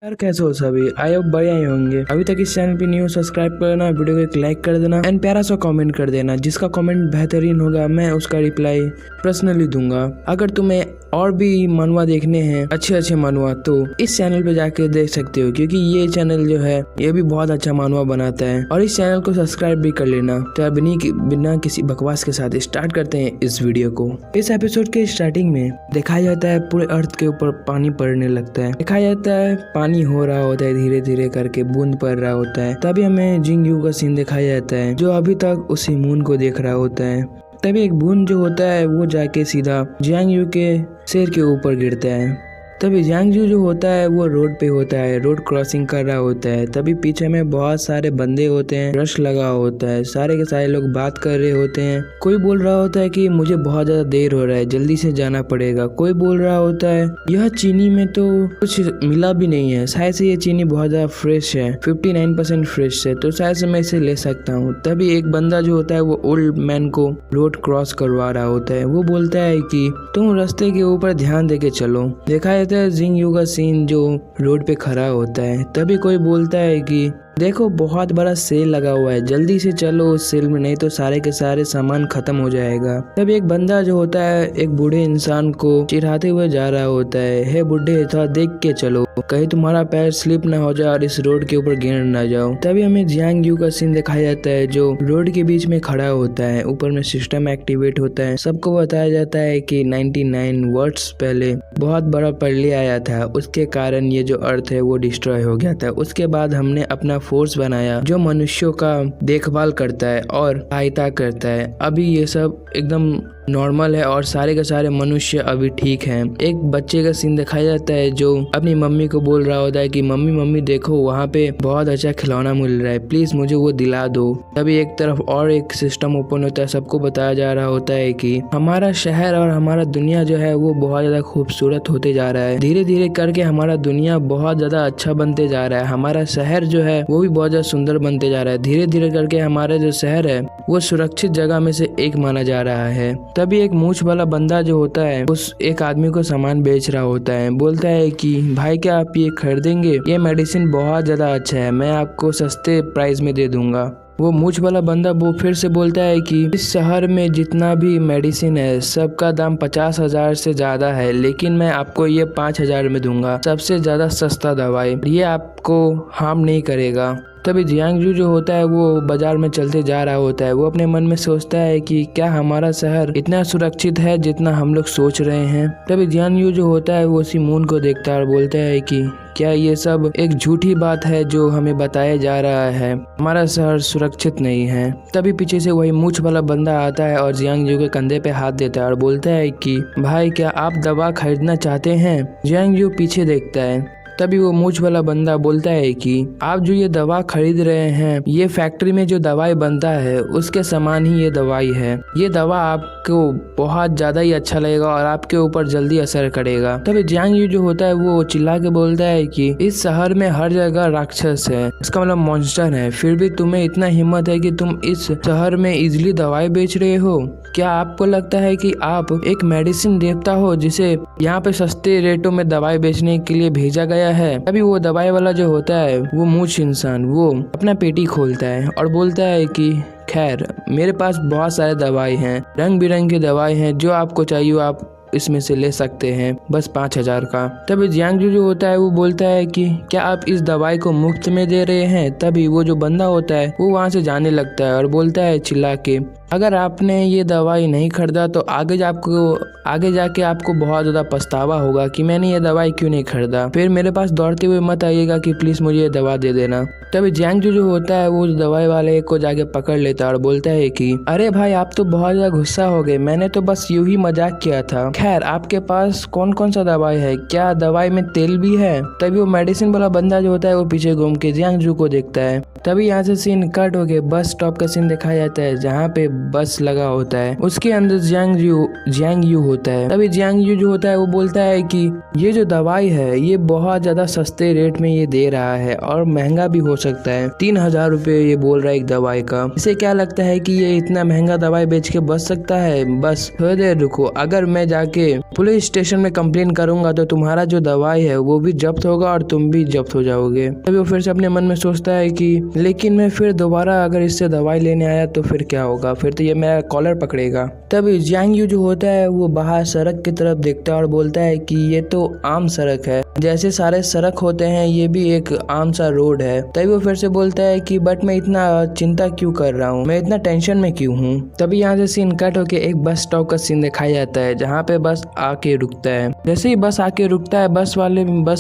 यार कैसे हो सभी। आई होप बढ़िया ही होंगे। अभी तक इस चैनल पे न्यू सब्सक्राइब कर देना, वीडियो को एक लाइक कर देना एंड प्यारा सा कमेंट कर देना। जिसका कमेंट बेहतरीन होगा मैं उसका रिप्लाई पर्सनली दूंगा। अगर तुम्हें और भी मनवा देखने हैं, अच्छे मनवा, तो इस चैनल पे जाके देख सकते हो, क्योंकि ये चैनल जो है ये भी बहुत अच्छा मनवा बनाता है। और इस चैनल को सब्सक्राइब भी कर लेना। तो अब बिना किसी बकवास के साथ स्टार्ट करते हैं इस वीडियो को। इस एपिसोड के स्टार्टिंग में दिखाया जाता है पूरे अर्थ के ऊपर पानी पड़ने लगता है। दिखाया जाता है पानी हो रहा होता है, धीरे धीरे करके बूंद पड़ रहा होता है। तभी हमें जिंग यू का सीन दिखाया जाता है, जो अभी तक उसी मून को देख रहा होता है। तभी एक बूंद जो होता है वो जाके सीधा जियांग यू के सिर के ऊपर गिरता है। तभी जियांग यू जो होता है वो रोड पे होता है, रोड क्रॉसिंग कर रहा होता है। तभी पीछे में बहुत सारे बंदे होते हैं, रश लगा होता है, सारे के सारे लोग बात कर रहे होते हैं। कोई बोल रहा होता है कि मुझे बहुत ज्यादा देर हो रहा है, जल्दी से जाना पड़ेगा। कोई बोल रहा होता है यह चीनी में तो कुछ मिला भी नहीं है, शायद से ये चीनी बहुत ज्यादा फ्रेश है, 59% फ्रेश है, तो शायद से मैं इसे ले सकता हूँ। तभी एक बंदा जो होता है वो ओल्ड मैन को रोड क्रॉस करवा रहा होता है। वो बोलता है कि तुम रास्ते के ऊपर ध्यान देके चलो। देखा जिंग यू का सीन जो रोड पे खड़ा होता है। तभी कोई बोलता है कि देखो बहुत बड़ा सेल लगा हुआ है, जल्दी से चलो उस सेल में, नहीं तो सारे के सारे सामान खत्म हो जाएगा। तब एक बंदा जो होता है एक बूढ़े इंसान को चिढ़ाते हुए जा रहा होता है, हे बूढ़े थोड़ा देख के चलो, कहीं तुम्हारा पैर स्लिप ना हो जाए और इस रोड के ऊपर गिर ना जाओ। तभी हमें जियांग यू का सीन दिखाया जाता है, जो रोड के बीच में खड़ा होता है। ऊपर में सिस्टम एक्टिवेट होता है। सबको बताया जाता है कि 99 वर्ष पहले बहुत बड़ा प्रलय आया था, उसके कारण ये जो अर्थ है वो डिस्ट्रॉय हो गया था। उसके बाद हमने अपना फोर्स बनाया जो मनुष्यों का देखभाल करता है और सहायता करता है। अभी ये सब एकदम नॉर्मल है और सारे के सारे मनुष्य अभी ठीक हैं। एक बच्चे का सीन दिखाया जाता है जो अपनी मम्मी को बोल रहा होता है कि मम्मी देखो वहाँ पे बहुत अच्छा खिलौना मिल रहा है, प्लीज मुझे वो दिला दो। तभी एक तरफ और एक सिस्टम ओपन होता है, सबको बताया जा रहा होता है कि हमारा शहर और हमारा दुनिया जो है वो बहुत ज्यादा खूबसूरत होते जा रहा है। धीरे धीरे करके हमारा दुनिया बहुत ज्यादा अच्छा बनते जा रहा है। हमारा शहर जो है वो भी बहुत ज्यादा सुंदर बनते जा रहा है। धीरे धीरे करके हमारा जो शहर है वो सुरक्षित जगह में से एक माना जा रहा है। तभी एक मूंछ वाला बंदा जो होता है उस एक आदमी को सामान बेच रहा होता है। बोलता है कि भाई क्या आप ये खरीदेंगे, ये मेडिसिन बहुत ज्यादा अच्छा है, मैं आपको सस्ते प्राइस में दे दूंगा। वो मूंछ वाला बंदा वो फिर से बोलता है कि इस शहर में जितना भी मेडिसिन है सबका दाम 50,000 से ज्यादा है, लेकिन मैं आपको ये 5,000 में दूंगा, सबसे ज्यादा सस्ता दवाई, ये आपको हार्म नहीं करेगा। तभी जियांग यू जो होता है वो बाजार में चलते जा रहा होता है। वो अपने मन में सोचता है कि क्या हमारा शहर इतना सुरक्षित है जितना हम लोग सोच रहे हैं। तभी जियांग यू जो होता है वो उसी मून को देखता है और बोलता है कि क्या ये सब एक झूठी बात है जो हमें बताया जा रहा है, हमारा शहर सुरक्षित नहीं है। तभी पीछे से वही मूंछ वाला बंदा आता है और जियांग यू के कंधे पे हाथ देता है और बोलता है कि भाई क्या आप दवा खरीदना चाहते हैं। जियांग यू पीछे देखता है। तभी वो मूंछ वाला बंदा बोलता है कि आप जो ये दवा खरीद रहे हैं ये फैक्ट्री में जो दवाई बनता है उसके समान ही ये दवाई है। ये दवा आपको बहुत ज्यादा ही अच्छा लगेगा और आपके ऊपर जल्दी असर करेगा। तभी जियांग यू जो होता है वो चिल्ला के बोलता है कि इस शहर में हर जगह राक्षस है, इसका मतलब मॉन्स्टर है, फिर भी तुम्हें इतना हिम्मत है कि तुम इस शहर में इजिली दवाई बेच रहे हो। क्या आपको लगता है कि आप एक मेडिसिन देवता हो जिसे यहाँ पे सस्ते रेटों में दवाई बेचने के लिए भेजा गया है। अभी वो दवाई वाला जो होता है वो मूंछ इंसान वो अपना पेटी खोलता है और बोलता है कि खैर मेरे पास बहुत सारे दवाई हैं, रंग बिरंगी दवाई हैं, जो आपको चाहिए आप इसमें से ले सकते हैं, बस 5,000 का। तभी जियांग यू जो होता है वो बोलता है कि क्या आप इस दवाई को मुफ्त में दे रहे हैं। तभी वो जो बंदा होता है वो वहाँ से जाने लगता है और बोलता है चिल्ला के, अगर आपने ये दवाई नहीं खरीदा तो आगे जाके आपको बहुत ज्यादा पछतावा होगा कि मैंने ये दवाई क्यों नहीं खरीदा। फिर मेरे पास दौड़ते हुए मत आइएगा कि प्लीज मुझे ये दवा दे देना। तभी जियांग यू जो होता है वो दवाई वाले को जाके पकड़ लेता है और बोलता है कि अरे भाई आप तो बहुत ज्यादा गुस्सा हो गए, मैंने तो बस यूं ही मजाक किया था। खैर आपके पास कौन कौन सा दवाई है, क्या दवाई में तेल भी है। तभी वो मेडिसिन वाला बंदा जो होता है वो पीछे घूम के जियांग यू को देखता है। तभी यहाँ से सीन कट हो के बस स्टॉप का सीन दिखाया जाता है, जहाँ पे बस लगा होता है, उसके अंदर जियांग यू होता है। तभी जियांग यू जो होता है वो बोलता है कि ये जो दवाई है ये बहुत ज्यादा सस्ते रेट में ये दे रहा है और महंगा भी हो सकता है। 3000 रुपये ये बोल रहा है एक दवाई का। इसे क्या लगता है कि ये इतना महंगा दवाई बेच के बच सकता है? बस थोड़ी देर रुको, अगर मैं जाके पुलिस स्टेशन में कंप्लेन करूंगा तो तुम्हारा जो दवाई है वो भी जब्त होगा और तुम भी जब्त हो जाओगे। तभी वो फिर से अपने मन में सोचता है कि लेकिन मैं फिर दोबारा अगर इससे दवाई लेने आया तो फिर क्या होगा, फिर तो ये मेरा कॉलर पकड़ेगा। तभी जियांग यू जो होता है वो बाहर सड़क की तरफ देखता है और बोलता है कि ये तो आम सड़क है, जैसे सारे सड़क होते हैं ये भी एक आम सा रोड है। तभी वो फिर से बोलता है कि बट मैं इतना चिंता क्यों कर रहा हूँ, मैं इतना टेंशन में क्यों हूँ। तभी यहाँ से सीन कट होके एक बस स्टॉप का सीन दिखाया जाता है जहाँ पे बस आके रुकता है। जैसे ही बस आके रुकता है बस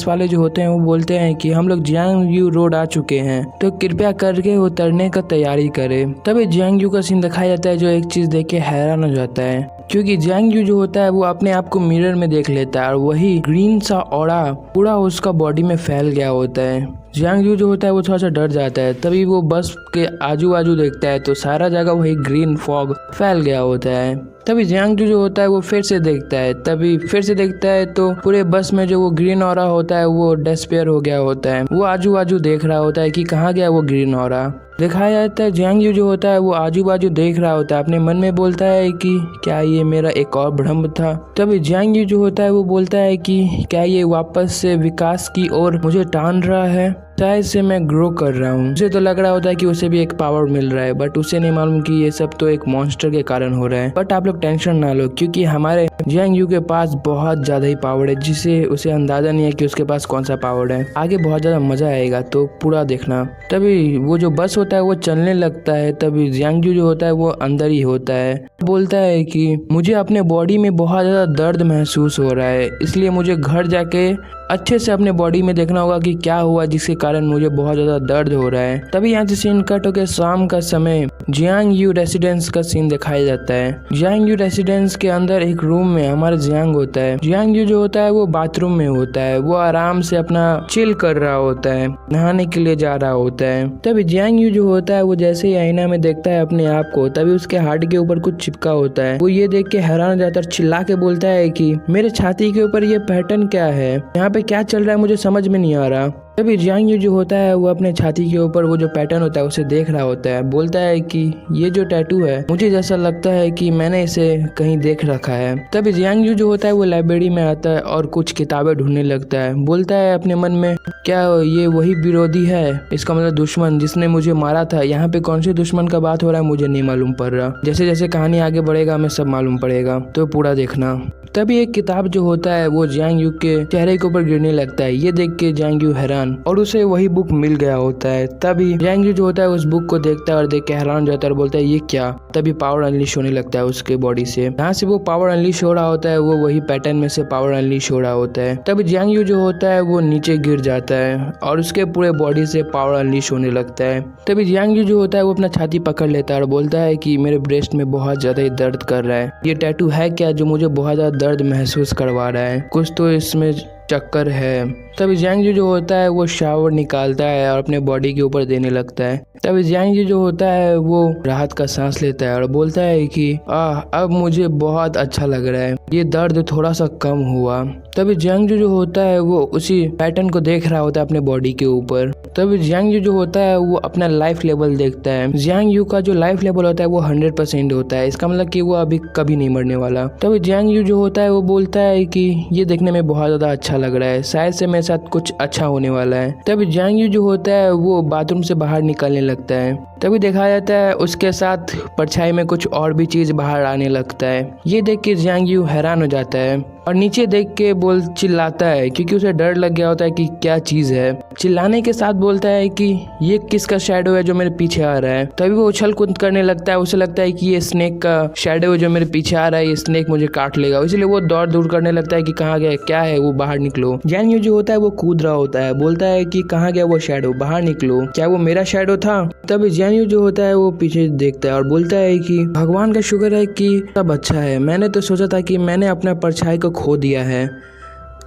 वाले जो होते हैं वो बोलते हैं कि हम लोग जियांग यू रोड आ चुके हैं तो कृपया करके उतरने का तैयारी करें। तभी जियांग यू का सीन दिखाया जाता है जो एक चीज देख के हैरान हो जाता है, क्योंकि जियांग यू जो होता है वो अपने आप को मिरर में देख लेता है और वही ग्रीन सा ऑरा पूरा उसका बॉडी में फैल गया होता है। जियांग यू जो होता है वो थोड़ा सा डर जाता है। तभी वो बस के आजू बाजू देखता है तो सारा जगह वही ग्रीन फॉग फैल गया होता है। तभी जियांग यू जो होता है वो फिर से देखता है तो पूरे बस में जो वो ग्रीन ऑरा होता है वो डिसअपीयर हो गया होता है। वो आजू बाजू देख रहा होता है कि कहाँ गया वो ग्रीन ऑरा। दिखाया जाता है जियांग यू जो होता है वो आजू बाजू देख रहा होता है, अपने मन में बोलता है कि क्या ये मेरा एक और भ्रम था। तभी जियांग यू जो होता है वो बोलता है कि क्या ये वापस से विकास की ओर मुझे टान रहा है, शायद से मैं ग्रो कर रहा हूँ। उसे तो लग रहा होता है कि उसे भी एक पावर मिल रहा है, बट उसे नहीं मालूम कि ये सब तो एक मॉन्स्टर के कारण हो रहा है। बट आप लोग टेंशन ना लो, क्योंकि हमारे जियांग यू के पास बहुत ज्यादा ही पावर है जिसे उसे अंदाजा नहीं है कि उसके पास कौन सा पावर है। आगे बहुत ज्यादा मजा आएगा तो पूरा देखना। तभी वो जो बस होता है वो चलने लगता है। तभी जियांग यू जो होता है वो अंदर ही होता है, बोलता है कि मुझे अपने बॉडी में बहुत ज्यादा दर्द महसूस हो रहा है, इसलिए मुझे घर जाके अच्छे से अपने बॉडी में देखना होगा कि क्या हुआ जिसके कारण मुझे बहुत ज्यादा दर्द हो रहा है। तभी यहाँ से सीन कट होकर शाम का समय जियांग यू रेसिडेंस का सीन दिखाया जाता है। जियांग यू रेसिडेंस के अंदर एक रूम में हमारा जियांग होता है। जियांग यू जो होता है वो बाथरूम में होता है, वो आराम से अपना चिल कर रहा होता है, नहाने के लिए जा रहा होता है। तभी जियांग यू जो होता है वो जैसे ही आईना में देखता है अपने आप को, तभी उसके हार्ट के ऊपर कुछ चिपका होता है। वो ये देख के हैरान हो जाता है, चिल्ला के बोलता है कि मेरे छाती के ऊपर ये पैटर्न क्या है, यहाँ पे क्या चल रहा है, मुझे समझ में नहीं आ रहा। तभी जियांग यू जो होता है वो अपने छाती के ऊपर वो जो पैटर्न होता है उसे देख रहा होता है, बोलता है कि ये जो टैटू है मुझे जैसा लगता है कि मैंने इसे कहीं देख रखा है। तभी जियांग यू जो होता है वो लाइब्रेरी में आता है और कुछ किताबें ढूंढने लगता है। बोलता है अपने मन में, क्या ये वही विरोधी है, इसका मतलब दुश्मन जिसने मुझे मारा था। यहाँ पे कौन से दुश्मन का बात हो रहा है मुझे नहीं मालूम पड़ रहा। जैसे जैसे कहानी आगे बढ़ेगा हमें सब मालूम पड़ेगा, तो पूरा देखना। तभी एक किताब जो होता है वो जियांग यू के चेहरे के ऊपर गिरने लगता है। ये देख के जियांग यू हैरान, और उसे वही बुक मिल गया होता है। तभी जियांग यू जो होता है उस बुक को देखता है और देख के हैरान हो जाता है और बोलता है ये क्या। तभी पावर अनलीश होने लगता है उसके बॉडी से। जहाँ से वो पावर अनलीश हो रहा होता है वो वही पैटर्न में से पावर अनलीश हो रहा होता है। तभी जियांग यू जो होता है वो नीचे गिर जाता है और उसके पूरे बॉडी से पावर अनलीश होने लगता है। तभी जियांग यू जो होता है वो अपना छाती पकड़ लेता है और बोलता है कि मेरे ब्रेस्ट में बहुत ज्यादा ही दर्द कर रहा है, ये टैटू है क्या जो मुझे बहुत ज्यादा दर्द महसूस करवा रहा है, कुछ तो इसमें चक्कर है। तभी जियांग यू जो होता है वो शावर निकालता है और अपने बॉडी के ऊपर देने लगता है। तभी जियांग यू जो होता है वो राहत का सांस लेता है और बोलता है कि अब मुझे बहुत अच्छा लग रहा है, ये दर्द थोड़ा सा कम हुआ। तभी जियांग यू जो होता है वो उसी पैटर्न को देख रहा होता है अपने बॉडी के ऊपर। तभी जियांग यू जो होता है वो अपना लाइफ लेवल देखता है। जियांग यू का जो लाइफ लेवल होता है वो 100% होता है, इसका मतलब कि वो अभी कभी नहीं मरने वाला। तभी जियांग यू जो होता है वो बोलता है कि ये देखने में बहुत ज्यादा अच्छा लग रहा है, शायद से मेरे साथ कुछ अच्छा होने वाला है। तभी जियांग यू जो होता है वो बाथरूम से बाहर निकलने लगता है। तभी देखा जाता है उसके साथ परछाई में कुछ और भी चीज बाहर आने लगता है। ये देख के जियांग यू हैरान हो जाता है और नीचे देख के चिल्लाता है, क्योंकि उसे डर लग गया होता है कि क्या चीज है। चिल्लाने के साथ बोलता है कि ये किसका शैडो है जो मेरे पीछे आ रहा है। तभी वो उछल कूद करने लगता है, उसे लगता है कि ये स्नेक का शैडो है जो मेरे पीछे आ रहा है, ये स्नेक मुझे काट लेगा। इसलिए वो दौड़ दूर करने लगता है कि कहाँ गया, क्या है, वो बाहर निकलो। जियांग यू जो होता है वो कूद रहा होता है, बोलता है कि कहाँ गया वो शैडो, बाहर निकलो, क्या वो मेरा शैडो था। तभी जियांग यू जो होता है वो पीछे देखता है और बोलता है कि भगवान का शुक्र है कि सब अच्छा है, मैंने तो सोचा था कि मैंने अपना परछाई को खो दिया है।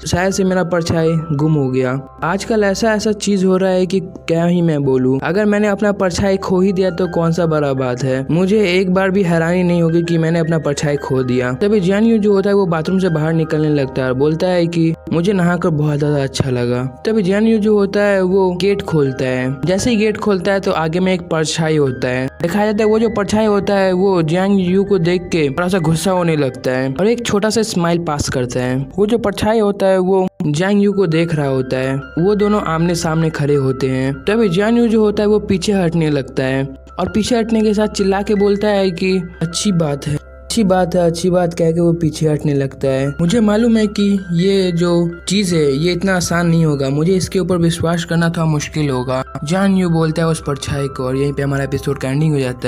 शायद से मेरा परछाई गुम हो गया। आजकल ऐसा चीज हो रहा है कि क्या ही मैं बोलूं। अगर मैंने अपना परछाई खो ही दिया तो कौन सा बड़ा बात है। मुझे एक बार भी हैरानी नहीं होगी कि मैंने अपना परछाई खो दिया। तभी जियानयू जो होता है वो बाथरूम से बाहर निकलने लगता है और बोलता है कि मुझे नहाकर बहुत ज्यादा अच्छा लगा। तभी जियानयू जो होता है वो गेट खोलता है। जैसे ही गेट खोलता है तो आगे में एक परछाई होता है। दिखाया जाता है वो जो परछाई होता है वो जियानयू को देख के थोड़ा सा गुस्सा होने लगता है और एक छोटा सा स्माइल पास करता है। वो जो परछाई होता है वो जियानयू को देख रहा होता है। वो दोनों आमने सामने खड़े होते हैं। तभी जियानयू जो होता है वो पीछे हटने लगता है और पीछे हटने के साथ चिल्ला के बोलता है कि अच्छी बात है, अच्छी बात कह के वो पीछे हटने लगता है। मुझे मालूम है कि ये जो चीज है ये इतना आसान नहीं होगा, मुझे इसके ऊपर विश्वास करना थोड़ा मुश्किल होगा। जियानयू बोलता है उस परछाई को और यहीं पे हमारा एपिसोड का एंडिंग हो जाता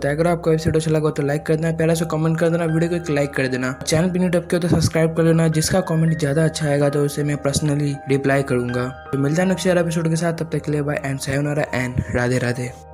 है। अगर आपको एपिसोड अच्छा लगा तो लाइक कर देना, प्यारा सा कमेंट कर देना, वीडियो को एक लाइक कर देना, चैनल पे न्यू टप के हो तो सब्सक्राइब कर लेना। जिसका कमेंट ज्यादा अच्छा आएगा तो उसे मैं पर्सनली रिप्लाई करूंगा। तो मिलता है नेक्स्ट एपिसोड के साथ, तब तक के लिए बाय एंड सायोनारा एंड राधे राधे।